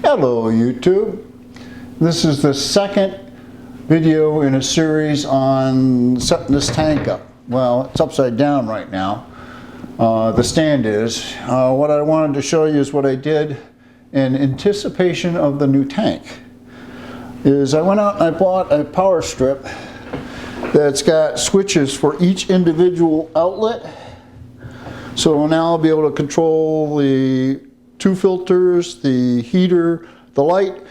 Hello YouTube. This is the second video in a series on setting this tank up. Well, it's upside down right now. The stand is. What I wanted to show you is what I did in anticipation of the new tank. I went out and I bought a power strip that's got switches for each individual outlet. So now I'll be able to control the two filters, the heater, the light,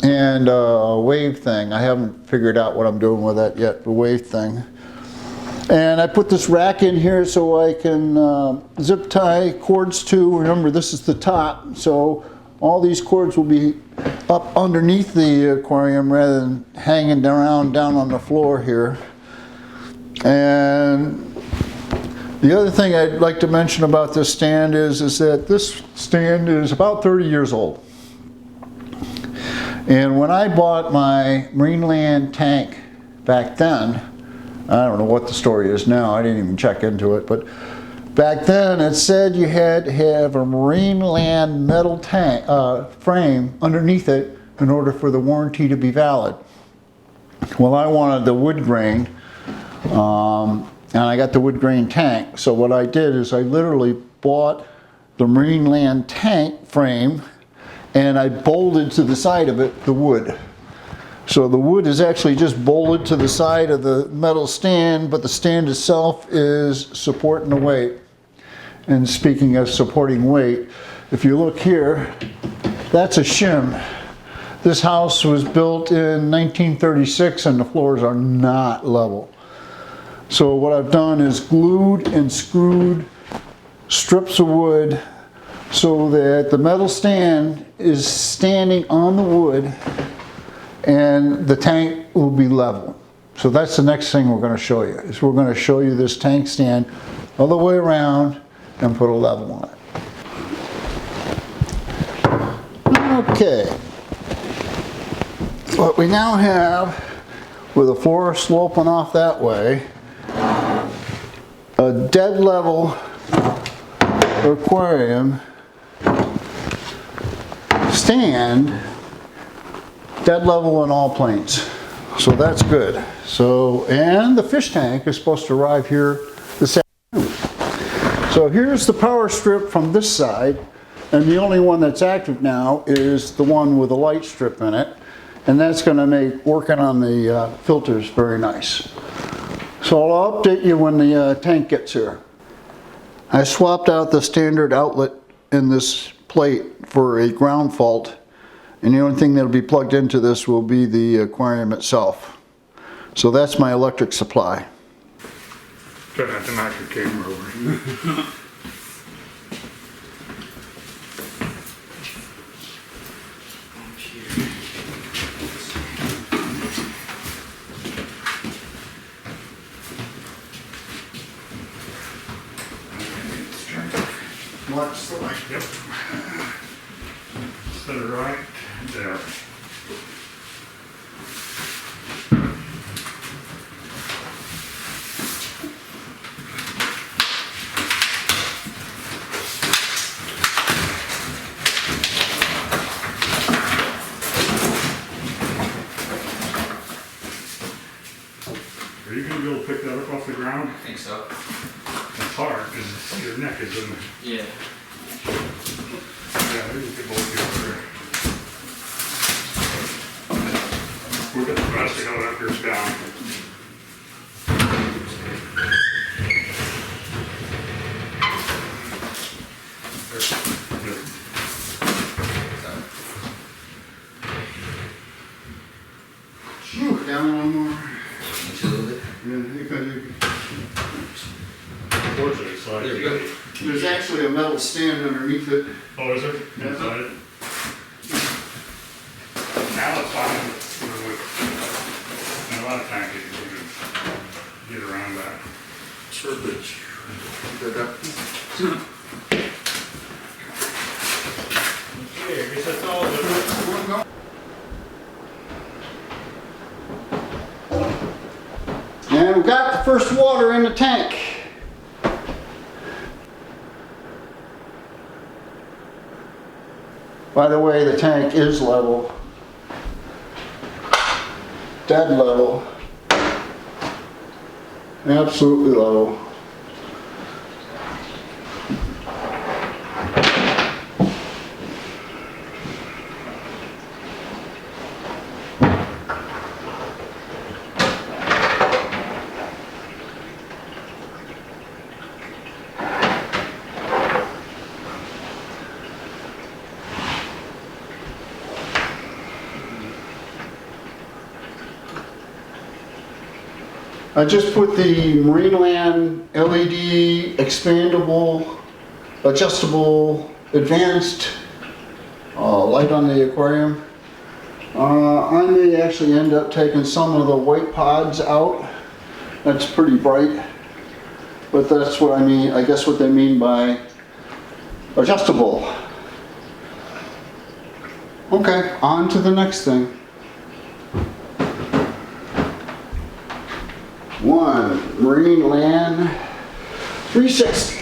and a wave thing. I haven't figured out what I'm doing with that yet, the wave thing. And I put this rack in here so I can zip tie cords to. Remember, this is the top, so all these cords will be up underneath the aquarium rather than hanging around down on the floor here. And the other thing I'd like to mention about this stand is that this stand is about 30 years old. And when I bought my Marineland tank back then, I don't know what the story is now, I didn't even check into it, but back then it said you had to have a Marineland metal tank frame underneath it in order for the warranty to be valid. Well, I wanted the wood grain. And I got the wood grain tank. So what I did is I literally bought the Marineland tank frame and I bolted to the side of it the wood. So the wood is actually just bolted to the side of the metal stand, but the stand itself is supporting the weight. And speaking of supporting weight, if you look here, that's a shim. This house was built in 1936 and the floors are not level. So what I've done is glued and screwed strips of wood so that the metal stand is standing on the wood and the tank will be level. So that's the next thing we're going to show you, is we're going to show you this tank stand all the way around and put a level on it. Okay. What we now have, with the floor sloping off that way, a dead level aquarium stand, dead level in all planes. So that's good. So, and the fish tank is supposed to arrive here this afternoon. So here's the power strip from this side, and the only one that's active now is the one with the light strip in it, and that's going to make working on the filters very nice. So I'll update you when the tank gets here. I swapped out the standard outlet in this plate for a ground fault, and the only thing that'll be plugged into this will be the aquarium itself. So that's my electric supply. Try not to knock your camera over. Watch the light. Yep. Set it right there. Are you going to be able to pick that up off the ground? I think so. It's hard because your neck is in the... Yeah. Yeah, maybe we could both get over there. We'll get the plastic out after it's down. Good. Phew, down one more. Just a little bit. Unfortunately, it's like There we go. There's actually a metal stand underneath it. Oh, is there? Yeah. Inside it? Now it's fine. In a lot of times you can get around that. Sure, bitch. Okay, I guess that's all of it. And we've got the first water in the tank. By the way, the tank is level. Dead level. Absolutely level. I just put the Marineland LED expandable, adjustable, advanced light on the aquarium. I may actually end up taking some of the white pods out. That's pretty bright, but that's what I mean. I guess what they mean by adjustable. Okay, on to the next thing. One Marineland 360.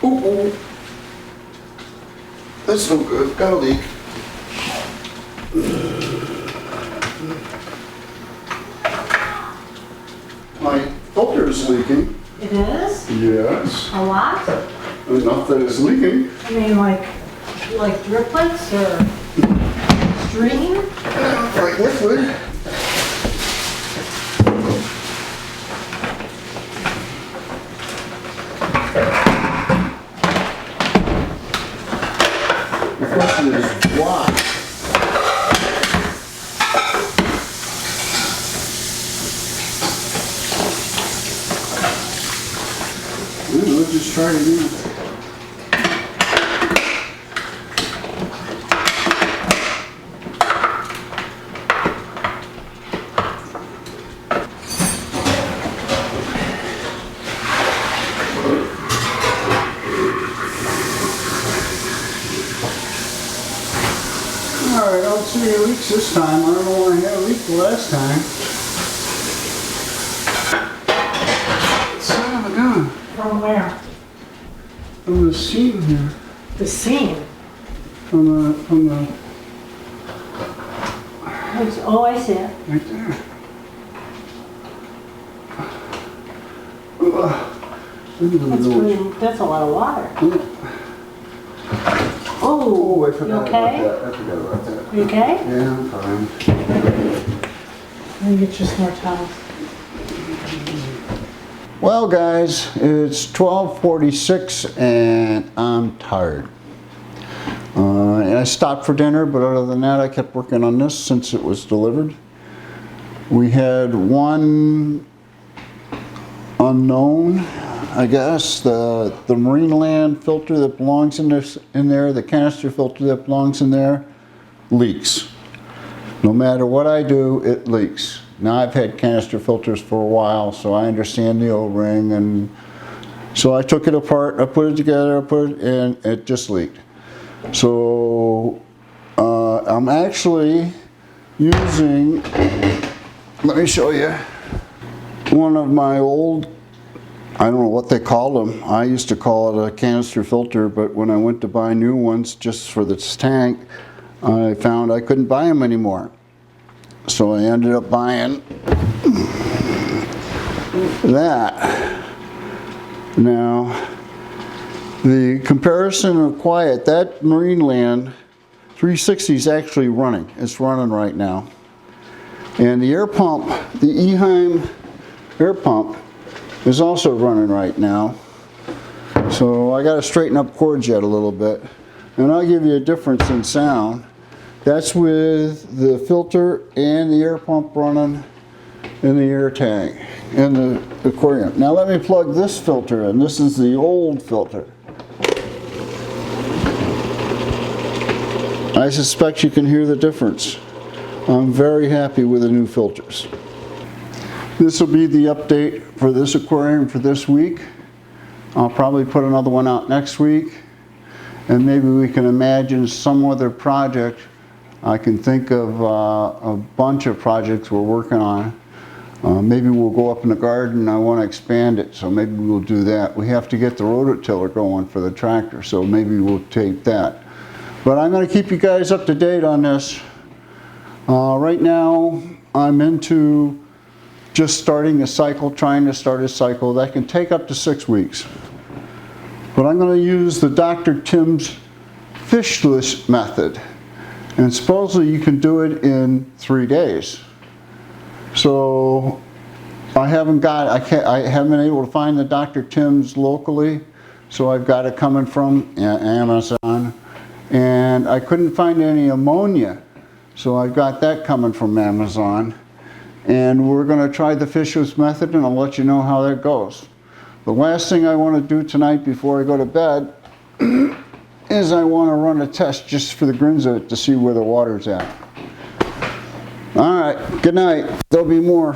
Ooh, that's no good. Got a leak. My filter is leaking. It is? Yes. A lot? Enough that it's leaking. I mean, like driplets or stream? Like liquid. The question is why? I don't know, just try it again. Alright, I don't see any leaks this time. I don't know why I had a leak the last time. Son of a gun. From where? From the seam here. The seam. From the, Oh, I see it. right there. That's a lot of water. Oh, I forgot you okay? about that. I forgot about that. You okay? Yeah, I'm fine. Let me get you some more towels. Well, guys, it's 12:46 and I'm tired. And I stopped for dinner, but other than that, I kept working on this since it was delivered. We had one unknown, I guess, the Marineland filter that belongs in there, the canister filter that belongs in there, leaks. No matter what I do, it leaks. Now I've had canister filters for a while, so I understand the O-ring, and so I took it apart, I put it together, and it just leaked. So I'm actually using, let me show you, one of my old, I don't know what they call them. I used to call it a canister filter, but when I went to buy new ones just for this tank, I found I couldn't buy them anymore. So I ended up buying that. Now, the comparison of quiet, that Marineland 360 is actually running. It's running right now. And the air pump, the Eheim air pump, is also running right now. So I got to straighten up cords yet a little bit. And I'll give you a difference in sound. That's with the filter and the air pump running in the air tank, in the aquarium. Now let me plug this filter in. This is the old filter. I suspect you can hear the difference. I'm very happy with the new filters. This will be the update for this aquarium for this week. I'll probably put another one out next week, and maybe we can imagine some other project. I can think of a bunch of projects we're working on. Maybe we'll go up in the garden. I want to expand it, so maybe we'll do that. We have to get the rototiller going for the tractor, so maybe we'll take that. But I'm going to keep you guys up to date on this. Right now, I'm into just starting a cycle, trying to start a cycle. That can take up to 6 weeks. But I'm going to use the Dr. Tim's fishless method. And supposedly you can do it in 3 days. So I haven't been able to find the Dr. Tim's locally. So I've got it coming from Amazon. And I couldn't find any ammonia. So I've got that coming from Amazon. And we're going to try the fishless method, and I'll let you know how that goes. The last thing I want to do tonight before I go to bed is I want to run a test just for the grins of it to see where the water's at. All right, good night. There'll be more.